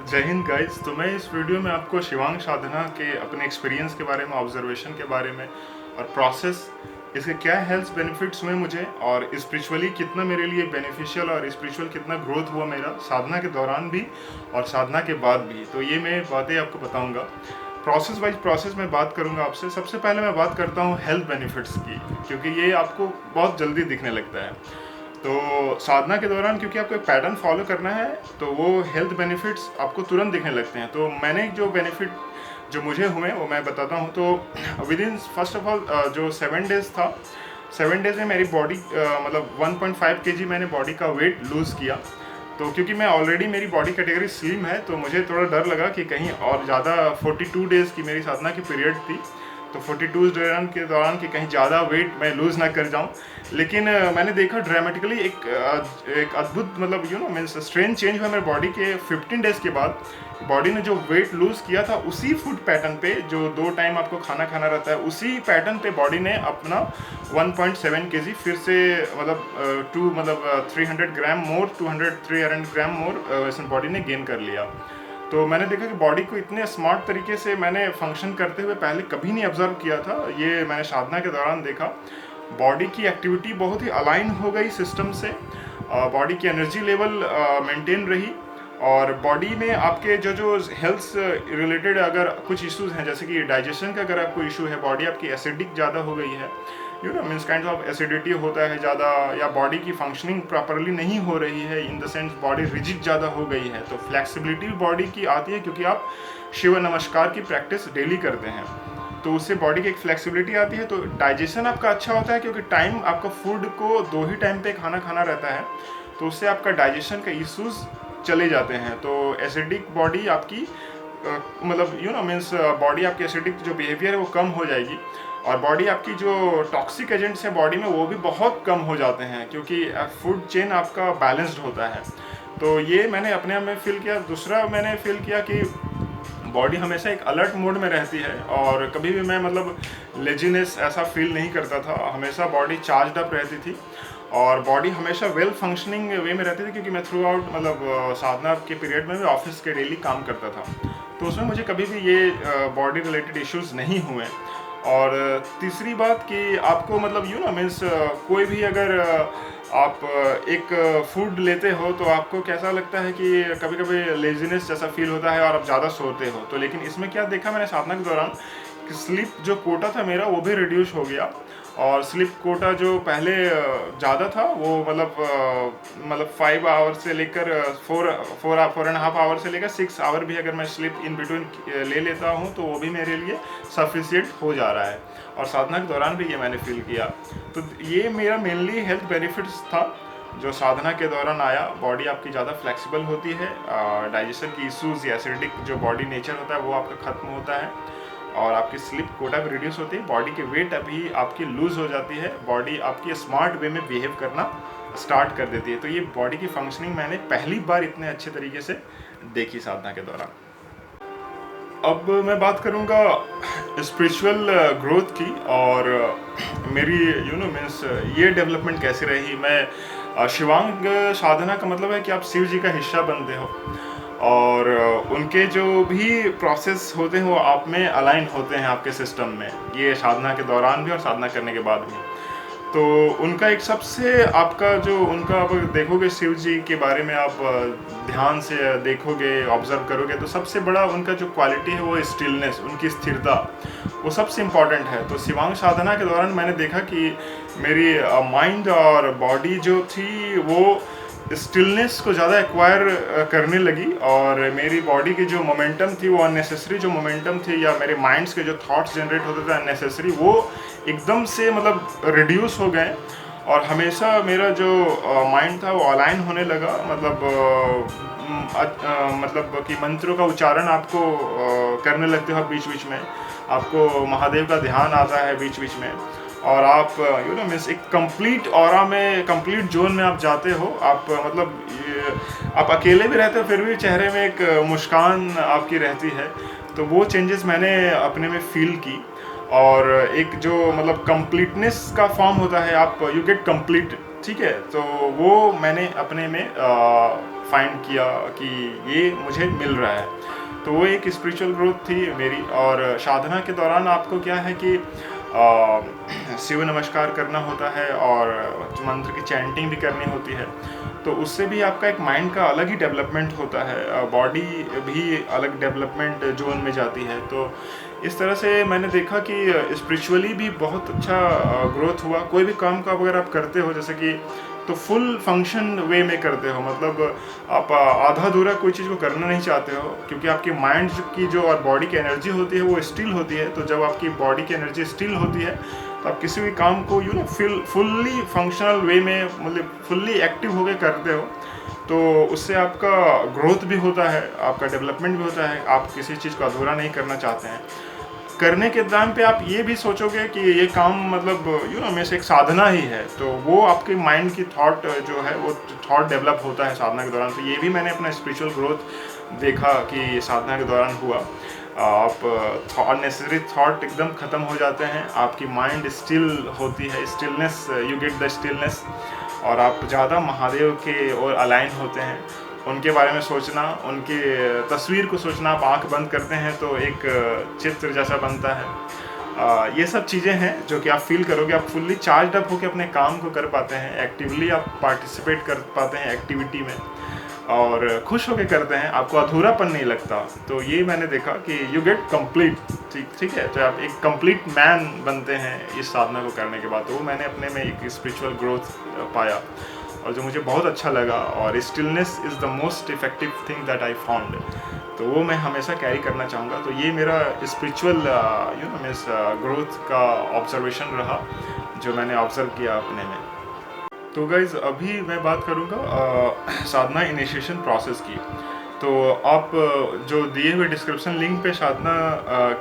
जय हिंद गाइस। तो मैं इस वीडियो में आपको शिवांग साधना के अपने एक्सपीरियंस के बारे में, ऑब्जर्वेशन के बारे में और प्रोसेस, इसके क्या हेल्थ बेनिफिट्स हुए मुझे और स्पिरिचुअली कितना मेरे लिए बेनिफिशियल और स्पिरिचुअल कितना ग्रोथ हुआ मेरा साधना के दौरान भी और साधना के बाद भी, तो ये मैं बातें आपको बताऊंगा। प्रोसेस वाइज प्रोसेस में बात करूंगा आपसे। सबसे पहले मैं बात करता हूँ हेल्थ बेनिफिट्स की, क्योंकि ये आपको बहुत जल्दी दिखने लगता है। तो साधना के दौरान क्योंकि आपको एक पैटर्न फॉलो करना है, तो वो हेल्थ बेनिफिट्स आपको तुरंत दिखने लगते हैं। तो मैंने जो बेनिफिट जो मुझे हुए वो मैं बताता हूँ। तो with in first of all जो 7 डेज था, 7 डेज में मेरी बॉडी मतलब 1.5 kg मैंने बॉडी का वेट लूज़ किया। तो क्योंकि मैं ऑलरेडी मेरी बॉडी कैटेगरी स्लिम है, तो मुझे थोड़ा डर लगा कि कहीं और ज़्यादा 42 डेज़ की मेरी साधना की पीरियड थी, तो 42 के दौरान कि कहीं ज़्यादा वेट मैं लूज़ ना कर जाऊं। लेकिन मैंने देखा ड्रामेटिकली एक अद्भुत मतलब मीन्स स्ट्रेंथ चेंज हुआ मेरे बॉडी के 15 डेज़ के बाद। बॉडी ने जो वेट लूज़ किया था उसी फूड पैटर्न पे, जो 2 टाइम आपको खाना खाना रहता है, उसी पैटर्न पे बॉडी ने अपना 1.7 kg फिर से मतलब 300 ग्राम मोर, 300 ग्राम मोर बॉडी ने गेन कर लिया। तो मैंने देखा कि बॉडी को इतने स्मार्ट तरीके से मैंने फंक्शन करते हुए पहले कभी नहीं ऑब्जर्व किया था। ये मैंने साधना के दौरान देखा। बॉडी की एक्टिविटी बहुत ही अलाइन हो गई सिस्टम से, बॉडी की एनर्जी लेवल मेंटेन रही, और बॉडी में आपके जो जो हेल्थ रिलेटेड अगर कुछ इश्यूज हैं, जैसे कि डाइजेशन का अगर आपको इशू है, बॉडी आपकी एसिडिक ज़्यादा हो गई है, मीन्स काइंड ऑफ एसिडिटी होता है ज़्यादा, या बॉडी की फंक्शनिंग प्रॉपरली नहीं हो रही है, in the sense body rigid ज़्यादा हो गई है, तो फ्लेक्सिबिलिटी बॉडी की आती है क्योंकि आप शिव नमस्कार की प्रैक्टिस डेली करते हैं, तो उससे बॉडी की एक फ्लेक्सिबिलिटी आती है। तो डाइजेशन आपका अच्छा होता है क्योंकि टाइम आपका फूड को 2 ही टाइम पे खाना खाना रहता है, तो उससे आपका डाइजेशन का इश्यूज चले जाते हैं। तो एसिडिक बॉडी आपकी मतलब मीन्स बॉडी आपकी एसिडिक जो बिहेवियर है वो कम हो जाएगी, और बॉडी आपकी जो टॉक्सिक एजेंट्स हैं बॉडी में वो भी बहुत कम हो जाते हैं, क्योंकि फूड चेन आपका बैलेंस्ड होता है। तो ये मैंने अपने आप में फील किया। दूसरा मैंने फील किया कि बॉडी हमेशा एक अलर्ट मोड में रहती है, और कभी भी मैं मतलब लेजीनेस ऐसा फील नहीं करता था, हमेशा बॉडी चार्ज अप रहती थी, और बॉडी हमेशा वेल फंक्शनिंग वे में रहती थी, क्योंकि मैं थ्रू आउट मतलब साधना के पीरियड में भी ऑफिस के डेली काम करता था, तो उसमें मुझे कभी भी ये बॉडी रिलेटेड इश्यूज नहीं हुए। और तीसरी बात कि आपको मतलब मीन्स कोई भी अगर आप एक फूड लेते हो तो आपको कैसा लगता है कि कभी कभी लेजीनेस जैसा फील होता है और आप ज़्यादा सोते हो। तो लेकिन इसमें क्या देखा मैंने साधना के दौरान कि स्लीप जो कोटा था मेरा वो भी रिड्यूस हो गया, और स्लीप कोटा जो पहले ज़्यादा था वो मतलब 5 आवर से लेकर 4.5 आवर से लेकर 6 आवर भी अगर मैं स्लीप इन बिटवीन ले लेता हूँ तो वो भी मेरे लिए सफिशिएंट हो जा रहा है, और साधना के दौरान भी ये मैंने फील किया। तो ये मेरा मेनली हेल्थ बेनिफिट्स था जो साधना के दौरान आया। बॉडी आपकी ज़्यादा फ्लेक्सिबल होती है, डाइजेशन की इश्यूज या एसिडिक जो बॉडी नेचर होता है वो आपका ख़त्म होता है, और आपकी स्लिप कोटा भी रिड्यूस होती है, बॉडी की वेट अभी आपकी लूज हो जाती है, बॉडी आपकी स्मार्ट वे में बिहेव करना स्टार्ट कर देती है। तो ये बॉडी की फंक्शनिंग मैंने पहली बार इतने अच्छे तरीके से देखी साधना के दौरान। अब मैं बात करूँगा स्पिरिचुअल ग्रोथ की, और मेरी मीन्स ये डेवलपमेंट कैसी रही। मैं शिवांग साधना का मतलब है कि आप शिव जी का हिस्सा बनते हो, और उनके जो भी प्रोसेस होते हैं वो आप में अलाइन होते हैं आपके सिस्टम में, ये साधना के दौरान भी और साधना करने के बाद भी। तो उनका एक सबसे आपका जो उनका आप देखोगे शिव जी के बारे में, आप ध्यान से देखोगे, ऑब्जर्व करोगे, तो सबसे बड़ा उनका जो क्वालिटी है वो स्टिलनेस, उनकी स्थिरता, वो सबसे इम्पॉर्टेंट है। तो शिवांग साधना के दौरान मैंने देखा कि मेरी माइंड और बॉडी जो थी वो स्टिलनेस को ज़्यादा एक्वायर करने लगी, और मेरी बॉडी की जो मोमेंटम थी वो अननेसेसरी जो मोमेंटम थी, या मेरे माइंड्स के जो थॉट्स जनरेट होते थे अननेसेसरी, वो एकदम से मतलब रिड्यूस हो गए, और हमेशा मेरा जो माइंड था वो अलाइन होने लगा। मतलब कि मंत्रों का उच्चारण आपको करने लगते हो बीच बीच में, आपको महादेव का ध्यान आता है बीच बीच में, और आप मीन्स एक कंप्लीट ऑरा में, कंप्लीट जोन में आप जाते हो। आप मतलब आप अकेले भी रहते हो फिर भी चेहरे में एक मुस्कान आपकी रहती है। तो वो चेंजेस मैंने अपने में फील की, और एक जो मतलब कंप्लीटनेस का फॉर्म होता है, आप यू गेट कंप्लीट, ठीक है, तो वो मैंने अपने में फाइंड किया कि ये मुझे मिल रहा है। तो वो एक स्पिरिचुअल ग्रोथ थी मेरी। और साधना के दौरान आपको क्या है कि शिव नमस्कार करना होता है और मंत्र की चैंटिंग भी करनी होती है। तो उससे भी आपका एक माइंड का अलग ही डेवलपमेंट होता है, बॉडी भी अलग डेवलपमेंट जोन में जाती है। तो इस तरह से मैंने देखा कि स्पिरिचुअली भी बहुत अच्छा ग्रोथ हुआ। कोई भी काम को अगर आप करते हो जैसे कि, तो फुल फंक्शन वे में करते हो, मतलब आप आधा अधूरा कोई चीज़ को करना नहीं चाहते हो, क्योंकि आपकी माइंड की जो और बॉडी की एनर्जी होती है वो स्टिल होती है। तो जब आपकी बॉडी की एनर्जी स्टिल होती है तो आप किसी भी काम को फुल्ली फंक्शनल वे में, मतलब फुल्ली एक्टिव होकर करते हो। तो उससे आपका ग्रोथ भी होता है, आपका डेवलपमेंट भी होता है। आप किसी चीज़ को अधूरा नहीं करना चाहते हैं। करने के टाइम पे आप ये भी सोचोगे कि ये काम मतलब में से एक साधना ही है, तो वो आपके माइंड की थॉट जो है वो थॉट डेवलप होता है साधना के दौरान। तो ये भी मैंने अपना स्पिरिचुअल ग्रोथ देखा कि साधना के दौरान हुआ। आप अननेसेसरी थॉट एकदम ख़त्म हो जाते हैं, आपकी माइंड स्टिल होती है, stillness, you get the stillness, और आप ज़्यादा महादेव के ओर अलाइन होते हैं। उनके बारे में सोचना, उनके तस्वीर को सोचना, आप आँख बंद करते हैं तो एक चित्र जैसा बनता है। ये सब चीज़ें हैं जो कि आप फील करोगे। आप फुल्ली चार्ज अप होकर अपने काम को कर पाते हैं, एक्टिवली आप पार्टिसिपेट कर पाते हैं एक्टिविटी में, और खुश होकर करते हैं, आपको अधूरापन नहीं लगता। तो ये मैंने देखा कि यू गेट कंप्लीट, ठीक है। तो आप एक कंप्लीट मैन बनते हैं इस साधना को करने के बाद। तो वो मैंने अपने में एक स्पिरिचुअल ग्रोथ पाया और जो मुझे बहुत अच्छा लगा। और stillness is the most effective thing that I found. तो वो मैं हमेशा कैरी करना चाहूँगा। तो ये मेरा स्पिरिचुअल मीन्स ग्रोथ का ऑब्जर्वेशन रहा जो मैंने ऑब्जर्व किया अपने में। तो गाइज़ अभी मैं बात करूँगा साधना इनिशिएशन प्रोसेस की। तो आप जो दिए हुए डिस्क्रिप्शन लिंक पे साधना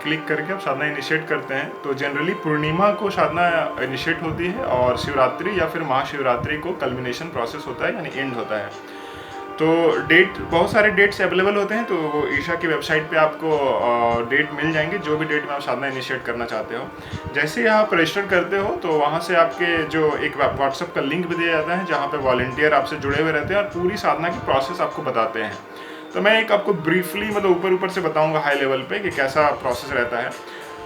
क्लिक करके आप साधना इनिशिएट करते हैं। तो जनरली पूर्णिमा को साधना इनिशिएट होती है और शिवरात्रि या फिर महाशिवरात्रि को कल्मिनेशन प्रोसेस होता है, यानी एंड होता है। तो डेट, बहुत सारे डेट्स अवेलेबल होते हैं। तो वो ईशा की वेबसाइट पे आपको डेट मिल जाएंगे, जो भी डेट में आप साधना इनिशिएट करना चाहते हो। जैसे ही आप रजिस्टर करते हो तो वहाँ से आपके जो एक व्हाट्सएप का लिंक भी दिया जाता है जहाँ पे वॉलंटियर आपसे जुड़े हुए रहते हैं और पूरी साधना की प्रोसेस आपको बताते हैं। तो मैं एक आपको ब्रीफली मतलब ऊपर से बताऊँगा हाई लेवल पर कि कैसा प्रोसेस रहता है।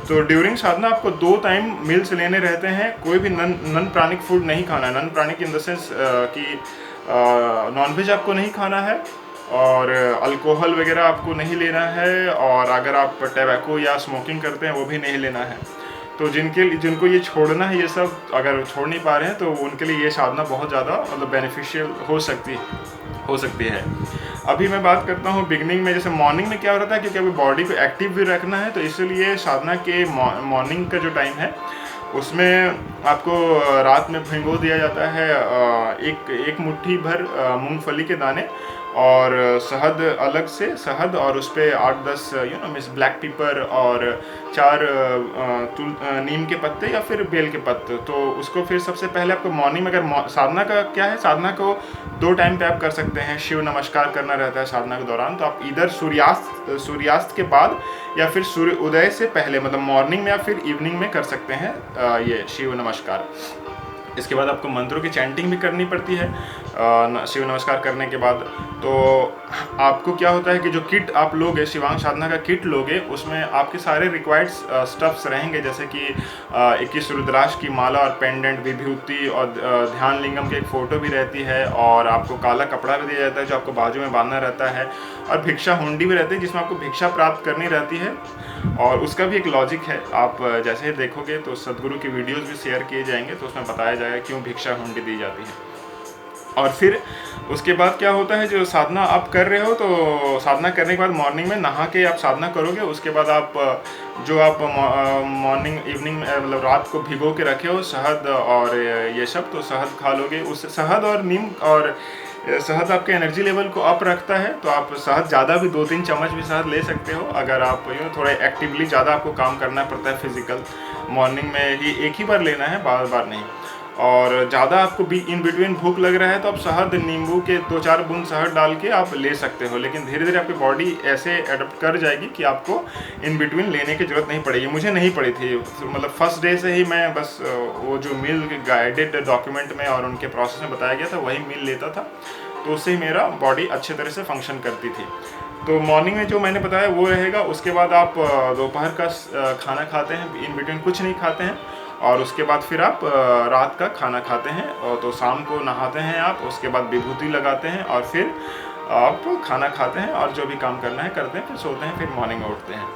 तो ड्यूरिंग साधना आपको 2 टाइम मील्स लेने रहते हैं। कोई भी नन प्राणिक फूड नहीं खाना है। None pranic in the sense कि नॉनवेज आपको नहीं खाना है और अल्कोहल वगैरह आपको नहीं लेना है, और अगर आप टैबैको या स्मोकिंग करते हैं वो भी नहीं लेना है। तो जिनको ये छोड़ना है, ये सब अगर छोड़ नहीं पा रहे हैं तो उनके लिए ये साधना बहुत ज़्यादा मतलब बेनिफिशियल हो सकती है। अभी मैं बात करता हूँ बिगनिंग में, जैसे मॉर्निंग में क्या होता है, क्योंकि अभी बॉडी को एक्टिव भी रखना है, तो इसलिए साधना के मॉर्निंग का जो टाइम है उसमें आपको रात में भिगो दिया जाता है एक मुट्ठी भर मूंगफली के दाने और शहद, अलग से शहद, और उस पर 8-10 मिस ब्लैक पेपर और 4 नीम के पत्ते या फिर बेल के पत्ते। तो उसको फिर सबसे पहले आपको मॉर्निंग में, अगर साधना का क्या है, साधना को 2 टाइम पे आप कर सकते हैं। शिव नमस्कार करना रहता है साधना के दौरान। तो आप इधर सूर्यास्त के बाद या फिर सूर्य उदय से पहले, मतलब मॉर्निंग में या फिर इवनिंग में कर सकते हैं ये शिव नमस्कार। इसके बाद आपको मंत्रों की चैंटिंग भी करनी पड़ती है शिव नमस्कार करने के बाद। तो आपको क्या होता है कि जो किट आप लोगे, शिवांग साधना का किट लोगे, उसमें आपके सारे रिक्वायर्ड स्टफ्स रहेंगे, जैसे कि 21 रुद्राक्ष की माला और पेंडेंट, विभूति और ध्यान लिंगम की एक फ़ोटो भी रहती है, और आपको काला कपड़ा भी दिया जाता है जो आपको बाजू में बांधना रहता है, और भिक्षा हुंडी भी रहती है जिसमें आपको भिक्षा प्राप्त करनी रहती है। और उसका भी एक लॉजिक है, आप जैसे ही देखोगे तो सदगुरु की वीडियोज़ भी शेयर किए जाएंगे, तो उसमें बताया जाएगा क्यों भिक्षा हुंडी दी जाती है। और फिर उसके बाद क्या होता है, जो साधना आप कर रहे हो, तो साधना करने के बाद मॉर्निंग में नहा के आप साधना करोगे। उसके बाद आप जो आप मॉर्निंग इवनिंग मतलब रात को भिगो के रखे हो शहद और ये सब, तो शहद खा लोगे। उससे शहद और नीम और शहद आपके एनर्जी लेवल को अप रखता है। तो आप शहद ज़्यादा भी 2-3 चम्मच भी शहद ले सकते हो अगर आप थोड़ा एक्टिवली ज़्यादा आपको काम करना पड़ता है फिजिकल। मॉर्निंग में ही एक ही बार लेना है, बार बार नहीं। और ज़्यादा आपको भी इन बिटवीन भूख लग रहा है तो आप शहद, नींबू के 2-4 बूंद शहद डाल के आप ले सकते हो। लेकिन धीरे धीरे आपकी बॉडी ऐसे एडप्ट कर जाएगी कि आपको इन बिटवीन लेने की ज़रूरत नहीं पड़ेगी। मुझे नहीं पड़ी थी, मतलब फर्स्ट डे से ही मैं बस वो जो मील गाइडेड डॉक्यूमेंट में और उनके प्रोसेस में बताया गया था वही मील लेता था। तो उससे मेरा बॉडी अच्छे तरह से फंक्शन करती थी। तो मॉर्निंग में जो मैंने बताया वो रहेगा। उसके बाद आप दोपहर का खाना खाते हैं, इन बिटवीन कुछ नहीं खाते हैं, और उसके बाद फिर आप रात का खाना खाते हैं, और तो शाम को नहाते हैं आप, उसके बाद विभूति लगाते हैं, और फिर आप खाना खाते हैं और जो भी काम करना है करते हैं, फिर सोते हैं, फिर मॉर्निंग में उठते हैं।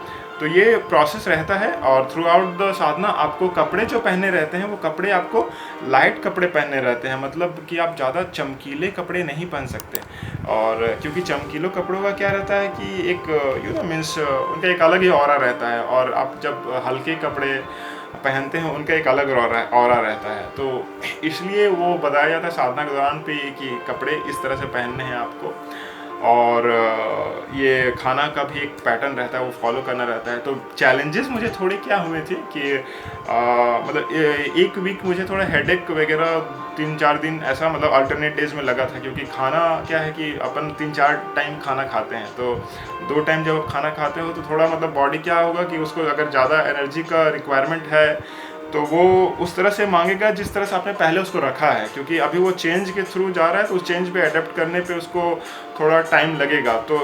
तो ये प्रोसेस रहता है। और थ्रू आउट द साधना आपको कपड़े जो पहने रहते हैं वो कपड़े आपको लाइट कपड़े पहनने रहते हैं, मतलब कि आप ज़्यादा चमकीले कपड़े नहीं पहन सकते। और क्योंकि चमकीले कपड़ों का क्या रहता है कि एक मीन्स उनका एक अलग ही ऑरा रहता है, और आप जब हल्के कपड़े पहनते हैं उनका एक अलग ऑरा रहता है। तो इसलिए वो बताया जाता है साधना के दौरान पे कि कपड़े इस तरह से पहनने हैं आपको, और ये खाना का भी एक पैटर्न रहता है वो फॉलो करना रहता है। तो चैलेंजेस मुझे थोड़े क्या हुए थे कि मतलब एक वीक मुझे थोड़ा हेडेक वगैरह 3-4 दिन ऐसा मतलब अल्टरनेट डेज में लगा था, क्योंकि खाना क्या है कि अपन 3-4 टाइम खाना खाते हैं, तो 2 टाइम जब आप खाना खाते हो तो थोड़ा मतलब बॉडी क्या होगा कि उसको अगर ज़्यादा एनर्जी का रिक्वायरमेंट है तो वो उस तरह से मांगेगा जिस तरह से आपने पहले उसको रखा है, क्योंकि अभी वो चेंज के थ्रू जा रहा है, तो उस चेंज पे अडेप्ट करने पे उसको थोड़ा टाइम लगेगा। तो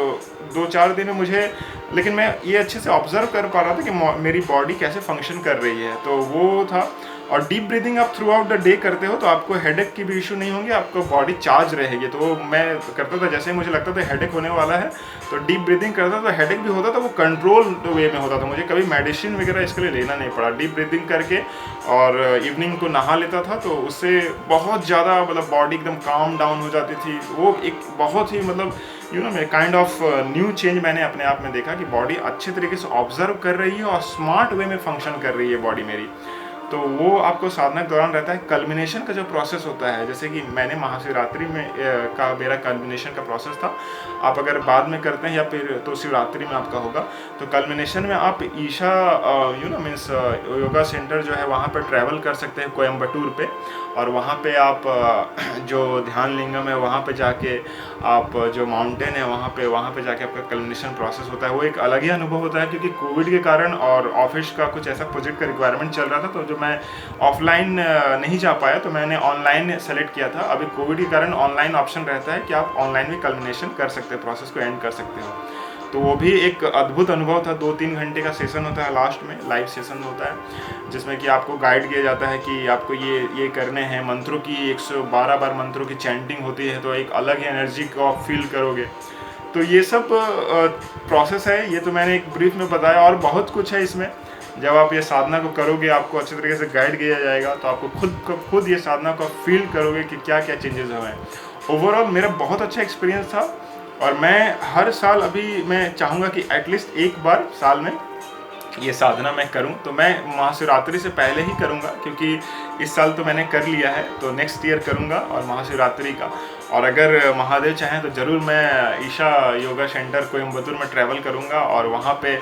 2-4 दिन में मुझे, लेकिन मैं ये अच्छे से ऑब्जर्व कर पा रहा था कि मेरी बॉडी कैसे फंक्शन कर रही है, तो वो था। और डीप ब्रीदिंग आप थ्रू आउट द डे करते हो तो आपको हेडेक की भी इशू नहीं होंगे, आपको बॉडी चार्ज रहेगी। तो वो मैं करता था, जैसे मुझे लगता था हेडेक होने वाला है तो डीप ब्रीदिंग करता था, तो हेडेक भी होता था वो कंट्रोल वे में होता था, मुझे कभी मेडिसिन वगैरह इसके लिए लेना नहीं पड़ा। डीप ब्रीदिंग करके और इवनिंग को नहा लेता था, तो उससे बहुत ज़्यादा मतलब बॉडी एकदम काम डाउन हो जाती थी। वो एक बहुत ही मतलब काइंड ऑफ न्यू चेंज मैंने अपने आप में देखा कि बॉडी अच्छे तरीके से ऑब्जर्व कर रही है और स्मार्ट वे में फंक्शन कर रही है बॉडी मेरी। तो वो आपको साधना के दौरान रहता है। कल्मिनेशन का जो प्रोसेस होता है, जैसे कि मैंने महाशिवरात्रि में का मेरा कल्मिनेशन का प्रोसेस था, आप अगर बाद में करते हैं या फिर तो शिवरात्रि में आपका होगा। तो कल्मिनेशन में आप ईशा मीन्स योगा सेंटर जो है वहाँ पर ट्रैवल कर सकते हैं कोयम्बटूर पे, और वहाँ पे आप जो ध्यान लिंगम है वहाँ पे जाके आप जो माउंटेन है वहाँ पे जाके आपका कल्मिनेशन प्रोसेस होता है। वो एक अलग ही अनुभव होता है, क्योंकि कोविड के कारण और ऑफिस का कुछ ऐसा प्रोजेक्ट का रिक्वायरमेंट चल रहा था, तो जो मैं ऑफलाइन नहीं जा पाया तो मैंने ऑनलाइन सेलेक्ट किया था। अभी कोविड के कारण ऑनलाइन ऑप्शन रहता है कि आप ऑनलाइन भी कल्मिनेशन कर सकते हैं, प्रोसेस को एंड कर सकते हो। तो वो भी एक अद्भुत अनुभव था। 2-3 घंटे का सेशन होता है, लास्ट में लाइव सेशन होता है, जिसमें कि आपको गाइड किया जाता है कि आपको ये करने हैं। मंत्रों की 112 बार मंत्रों की चैंटिंग होती है, तो एक अलग ही एनर्जी को आप फील करोगे। तो ये सब प्रोसेस है, ये तो मैंने एक ब्रीफ में बताया, और बहुत कुछ है इसमें। जब आप ये साधना को करोगे, आपको अच्छे तरीके से गाइड किया जाएगा, तो आपको खुद ये साधना को फील करोगे कि क्या क्या चेंजेस हुए हैं। ओवरऑल मेरा बहुत अच्छा एक्सपीरियंस था, और मैं हर साल अभी मैं चाहूँगा कि एटलीस्ट एक बार साल में ये साधना मैं करूं। तो मैं महाशिवरात्रि से पहले ही करूंगा, क्योंकि इस साल तो मैंने कर लिया है, तो नेक्स्ट ईयर करूंगा और महाशिवरात्रि का। और अगर महादेव चाहें तो ज़रूर मैं ईशा योगा सेंटर कोयम्बटूर में ट्रैवल करूंगा, और वहाँ पे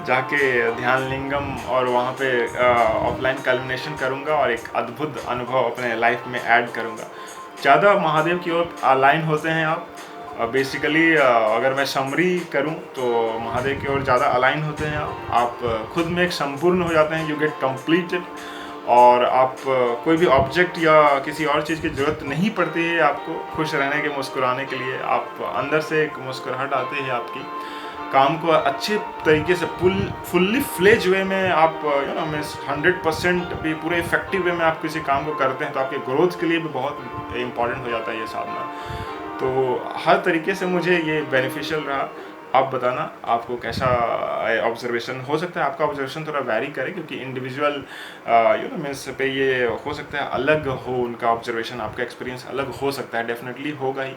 जाके ध्यान लिंगम और वहाँ पे ऑफलाइन कल्मिनेशन करूंगा, और एक अद्भुत अनुभव अपने लाइफ में ऐड करूंगा। ज़्यादा महादेव की ओर अलाइन होते हैं आप। बेसिकली अगर मैं समरी करूं तो महादेव की ओर ज़्यादा अलाइन होते हैं आप खुद में एक संपूर्ण हो जाते हैं, यू गेट कम्प्लीटेड, और आप कोई भी ऑब्जेक्ट या किसी और चीज़ की ज़रूरत नहीं पड़ती है आपको खुश रहने के, मुस्कुराने के लिए। आप अंदर से एक मुस्कुराहट आती है आपकी, काम को अच्छे तरीके से फुल्ली फ्लेज वे में आप मीन्स 100% भी पूरे इफेक्टिव वे में आप किसी काम को करते हैं, तो आपके ग्रोथ के लिए भी बहुत इम्पॉर्टेंट हो जाता है ये साधना। तो हर तरीके से मुझे ये बेनिफिशियल रहा। आप बताना आपको कैसा ऑब्जर्वेशन हो सकता है। आपका ऑब्जर्वेशन थोड़ा वैरी करे, क्योंकि इंडिविजुअल मीन्स पे ये हो सकता है अलग हो उनका ऑब्जर्वेशन, आपका एक्सपीरियंस अलग हो सकता है, डेफिनेटली होगा ही।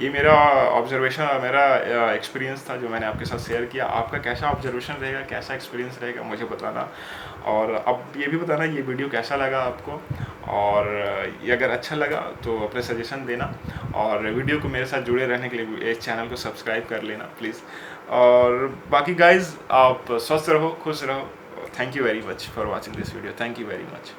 ये मेरा ऑब्जर्वेशन, मेरा एक्सपीरियंस था जो मैंने आपके साथ शेयर किया। आपका कैसा ऑब्जर्वेशन रहेगा, कैसा एक्सपीरियंस रहेगा, मुझे बताना। और अब ये भी बताना ये वीडियो कैसा लगा आपको, और ये अगर अच्छा लगा तो अपने सजेशन देना, और वीडियो को मेरे साथ जुड़े रहने के लिए इस चैनल को सब्सक्राइब कर लेना प्लीज़। और बाकी गाइज आप स्वस्थ रहो, खुश रहो। Thank you very much for watching this video. Thank you very much.